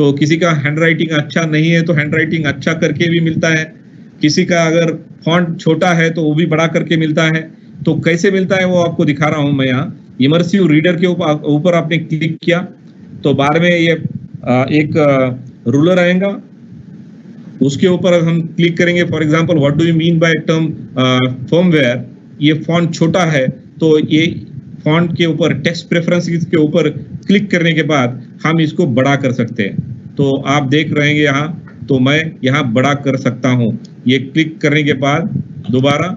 तो किसी का हैंडराइटिंग अच्छा नहीं है तो हैंडराइटिंग अच्छा करके भी मिलता है, किसी का अगर फॉन्ट छोटा है तो वो भी बड़ा करके मिलता है। तो कैसे मिलता है वो आपको दिखा रहा हूं मैं यहाँ। इमर्सिव रीडर के ऊपर आपने क्लिक किया तो बाहर में ये एक रूलर आएगा, उसके ऊपर हम क्लिक करेंगे। For example what do you mean by term firmware, ये फॉन्ट छोटा है तो ये फॉन्ट के ऊपर टेक्स्ट प्रेफरेंसेस के ऊपर क्लिक करने के बाद हम इसको बड़ा कर सकते हैं। तो आप देख रहे हैं यहाँ, तो मैं यहाँ बड़ा कर सकता हूँ ये क्लिक करने के बाद दोबारा।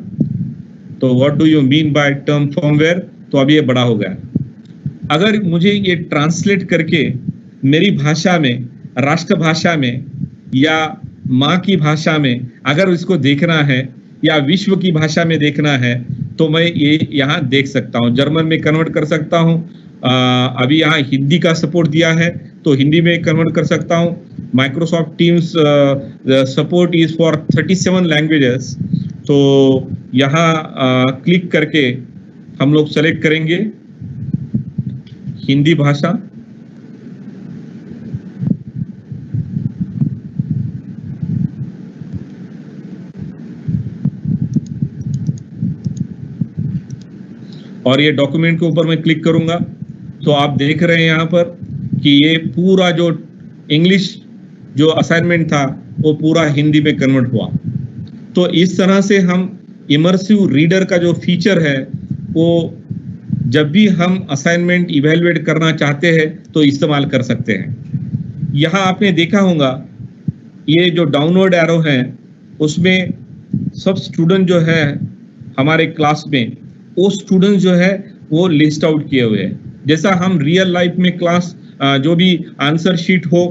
तो what do you mean by term firmware, तो अब ये बड़ा हो गया। अगर मुझे ये ट्रांसलेट करके मेरी भाषा में, राष्ट्रभाषा में या माँ की भाषा में अगर इसको देखना है या विश्व की भाषा में देखना है तो मैं ये यहाँ देख सकता हूँ। जर्मन में कन्वर्ट कर सकता हूँ, अभी यहाँ हिंदी का सपोर्ट दिया है तो हिंदी में कन्वर्ट कर सकता हूँ। Microsoft teams support is for 37 languages. तो यहाँ क्लिक करके हम लोग सेलेक्ट करेंगे हिंदी भाषा, और ये डॉक्यूमेंट के ऊपर मैं क्लिक करूंगा तो आप देख रहे हैं यहाँ पर कि ये पूरा जो इंग्लिश जो असाइनमेंट था वो पूरा हिंदी में कन्वर्ट हुआ। तो इस तरह से हम इमर्सिव रीडर का जो फीचर है वो जब भी हम असाइनमेंट इवेलुएट करना चाहते हैं तो इस्तेमाल कर सकते हैं। यहाँ आपने देखा होगा ये जो डाउनवर्ड एरो है उसमें सब स्टूडेंट जो है हमारे क्लास में, वो स्टूडेंट जो है वो लिस्ट आउट किए हुए हैं। जैसा हम रियल लाइफ में क्लास जो भी आंसर शीट हो,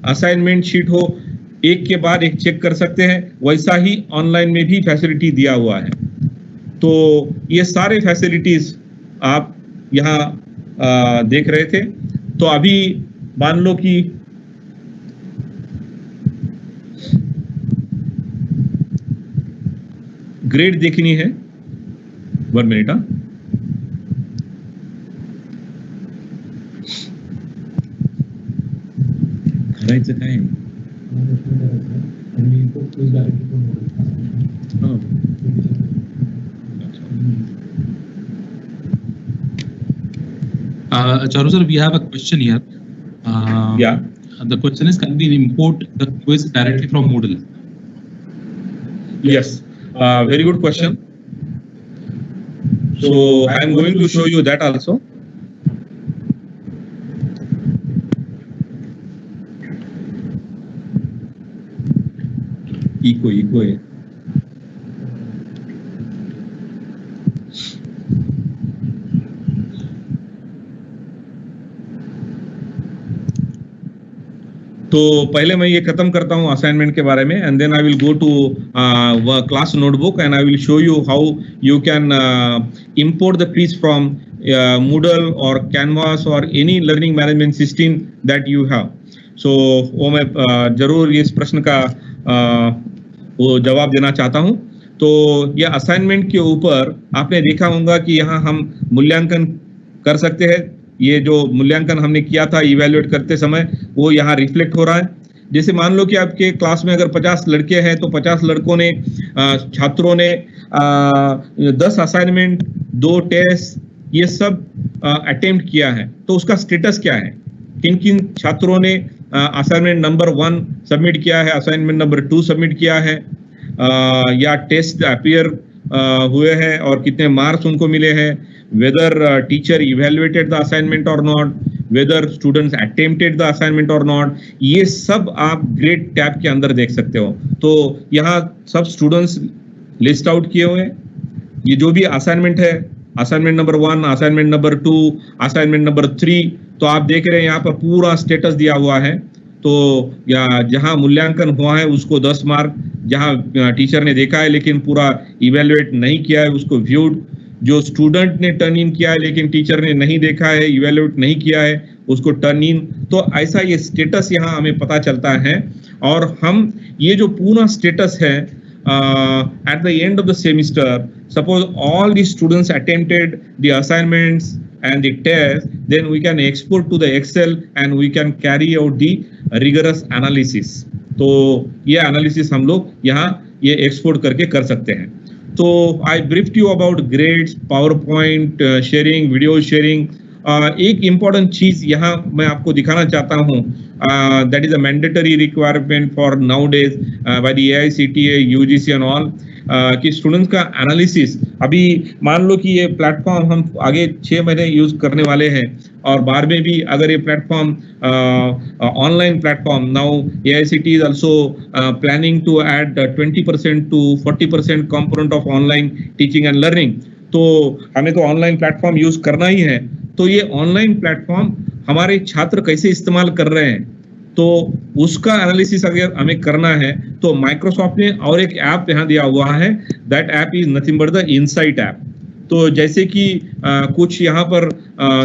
असाइनमेंट शीट हो, एक के बाद एक चेक कर सकते हैं, वैसा ही ऑनलाइन में भी फैसिलिटी दिया हुआ है। तो ये सारे फैसिलिटीज आप यहाँ देख रहे थे। तो अभी मान लो कि ग्रेड देखनी है, 1 मिनट। करायचं काय Charu sir, we have a question here. Yeah. The question is, can we import the quiz directly from Moodle? Yes, very good question. So I am going to show you that also. Eco है। तो पहले मैं ये खत्म करता हूँ assignment के बारे में, and then I will go to class notebook and I will show you how you can import the quiz from Moodle or Canvas or any learning management system that you have. So वो मैं जरूर इस प्रश्न का वो जवाब देना चाहता हूँ। तो ये असाइनमेंट के ऊपर आपने देखा होगा कि यहाँ हम मूल्यांकन कर सकते हैं। ये जो मूल्यांकन हमने किया था इवैल्यूएट करते समय वो यहाँ रिफ्लेक्ट हो रहा है। जैसे मान लो कि आपके क्लास में अगर 50 लड़के हैं तो 50 लड़कों ने, छात्रों ने 10 असाइनमेंट, 2 टेस्ट, ये सब अटेम्प्ट किया है। तो उसका स्टेटस क्या है, किन किन छात्रों ने असाइनमेंट नंबर 1 सबमिट किया है, असाइनमेंट नंबर 2 सबमिट किया है, या टेस्ट अपीयर हुए हैं और कितने मार्क्स उनको मिले हैं, whether teacher evaluated the assignment or not, whether students attempted the assignment or not, ये सब आप ग्रेड टैब के अंदर देख सकते हो। तो यहाँ सब स्टूडेंट्स लिस्ट आउट किए हुए हैं। ये जो भी असाइनमेंट है, assignment number 1, assignment number 2, assignment number 3, तो आप देख रहे हैं यहाँ पर पूरा स्टेटस दिया हुआ है। तो या जहाँ मूल्यांकन हुआ है उसको 10 मार्क, जहाँ टीचर ने देखा है लेकिन पूरा इवेल्युएट नहीं किया है उसको व्यूड, जो स्टूडेंट ने टर्न इन किया है लेकिन टीचर ने नहीं देखा है, इवेल्युएट नहीं किया है, उसको टर्न इन। तो ऐसा ये स्टेटस यहाँ हमें पता चलता है। और हम ये जो पूरा स्टेटस है at the end of the semester, suppose all the students attempted the assignments and the test, then we can export to the Excel and we can carry out the rigorous analysis. तो ये analysis हम लोग यहाँ ये export करके कर सकते हैं। तो I briefed you about grades, power point sharing, video sharing. एक इम्पॉर्टेंट चीज यहाँ मैं आपको दिखाना चाहता हूँ, that is a mandatory requirement for nowadays by the AICTE, UGC and all, कि स्टूडेंट्स का एनालिसिस। अभी मान लो कि ये प्लेटफॉर्म हम आगे 6 महीने यूज करने वाले हैं और बाद में भी अगर ये platform online platform, now AICTE is also planning to add 20% to 40% component of online teaching and learning. तो हमें तो ऑनलाइन प्लेटफॉर्म यूज करना ही है। तो ये ऑनलाइन प्लेटफॉर्म हमारे छात्र कैसे इस्तेमाल कर रहे हैं, तो उसका एनालिसिस अगर हमें करना है तो माइक्रोसॉफ्ट ने और एक ऐप यहाँ दिया हुआ है, that app is nothing but the insight app. तो जैसे कि कुछ यहाँ पर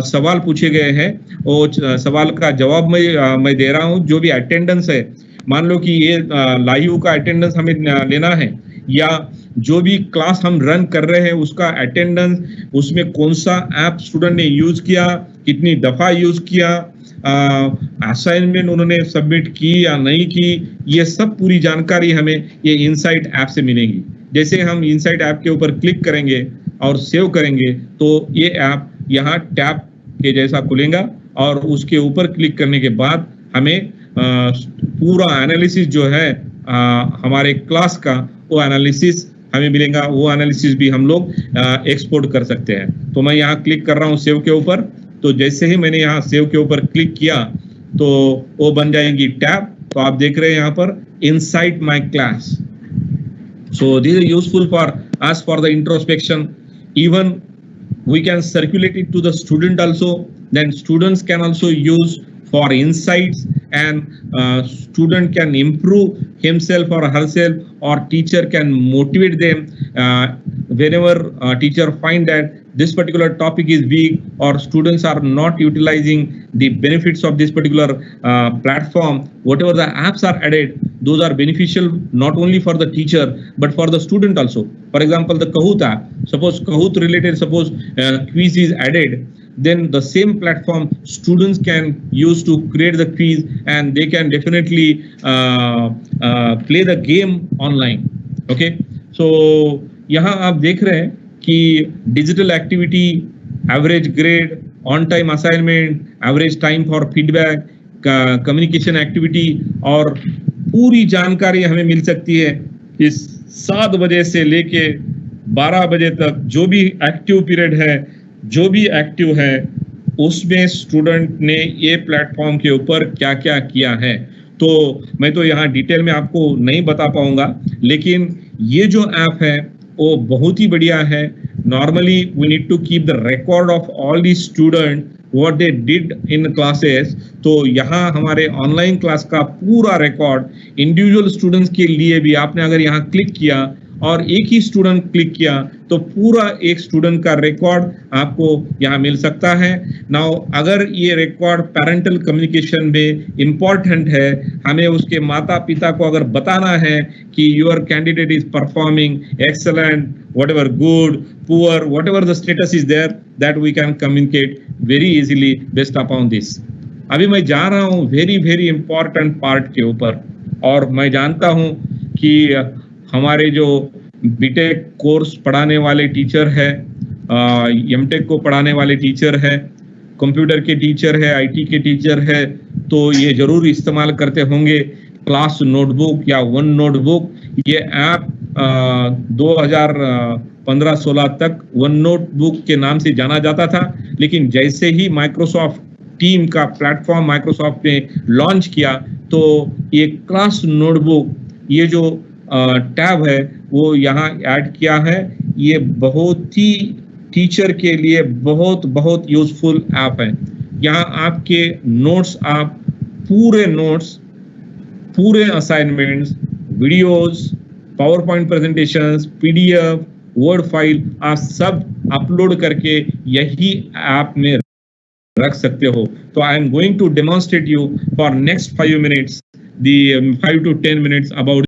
सवाल पूछे गए हैं, वो सवाल का जवाब मैं दे रहा हूँ। जो भी अटेंडेंस है, मान लो कि ये लाइव का अटेंडेंस हमें लेना है, या जो भी क्लास हम रन कर रहे हैं उसका अटेंडेंस, उसमें कौन सा ऐप स्टूडेंट ने यूज किया, कितनी दफा यूज किया, असाइनमेंट उन्होंने सबमिट की या नहीं की, ये सब पूरी जानकारी हमें ये इनसाइट ऐप से मिलेगी। जैसे हम इनसाइट ऐप के ऊपर क्लिक करेंगे और सेव करेंगे तो ये ऐप यहाँ टैब के जैसा खुलेगा और उसके ऊपर क्लिक करने के बाद हमें पूरा एनालिसिस जो है हमारे क्लास का, वो एनालिसिस हमें मिलेगा। वो एनालिसिस भी हम लोग एक्सपोर्ट कर सकते हैं। तो मैं यहाँ क्लिक कर रहा हूँ सेव के ऊपर। तो जैसे ही मैंने यहाँ सेव के ऊपर क्लिक किया तो वो बन जाएगी टैब। तो आप देख रहे हैं यहाँ पर insight my class. So this is useful for us for the introspection. Even we can circulate it to the student also, then students can also use for insights, and student can improve himself or herself, or teacher can motivate them whenever teacher find that this particular topic is weak or students are not utilizing the benefits of this particular platform. Whatever the apps are added, those are beneficial not only for the teacher but for the student also. For example, the Kahoot app, suppose Kahoot related, suppose quiz is added, then the same platform students can use to create the quiz, and they can definitely play the game online. Okay, so यहाँ आप देख रहे हैं कि digital activity, average grade, on time assignment, average time for feedback, communication activity, और पूरी जानकारी हमें मिल सकती है इस 7 बजे से लेके 12 बजे तक। जो भी एक्टिव पीरियड है, जो भी एक्टिव है, उसमें स्टूडेंट ने ये प्लेटफॉर्म के ऊपर क्या क्या किया है। तो मैं तो यहाँ डिटेल में आपको नहीं बता पाऊंगा, लेकिन ये जो ऐप है वो बहुत ही बढ़िया है। Normally we need to keep the record of all the student what they did in classes. तो यहाँ हमारे ऑनलाइन क्लास का पूरा रिकॉर्ड, इंडिविजुअल स्टूडेंट्स के लिए भी आपने अगर यहाँ क्लिक किया और एक ही स्टूडेंट क्लिक किया तो पूरा एक स्टूडेंट का रिकॉर्ड आपको यहाँ मिल सकता है। नाउ अगर ये रिकॉर्ड पेरेंटल कम्युनिकेशन में इम्पोर्टेंट है, हमें उसके माता पिता को अगर बताना है कि your candidate is performing excellent, whatever good, poor, whatever the status is there, that we can communicate very easily based upon this. अभी मैं जा रहा हूँ very important part के ऊपर, और मैं जानता हूँ कि हमारे जो बीटेक कोर्स पढ़ाने वाले टीचर है, एमटेक को पढ़ाने वाले टीचर है, कंप्यूटर के टीचर है, आईटी के टीचर है, तो ये जरूर इस्तेमाल करते होंगे क्लास नोटबुक या वन नोटबुक। ये ऐप 2015-16 तक वन नोटबुक के नाम से जाना जाता था, लेकिन जैसे ही माइक्रोसॉफ्ट टीम का प्लेटफॉर्म माइक्रोसॉफ्ट ने लॉन्च किया तो ये क्लास नोटबुक, ये जो टैब है वो यहाँ ऐड किया है। ये बहुत ही टीचर के लिए बहुत यूजफुल ऐप है। यहाँ आपके नोट्स, आप पूरे नोट्स, पूरे assignments, videos, power point presentations, PDF, word file, आप सब अपलोड करके यही ऐप में रख सकते हो। तो I am going to demonstrate you for next 5 minutes, the 5 to 10 minutes about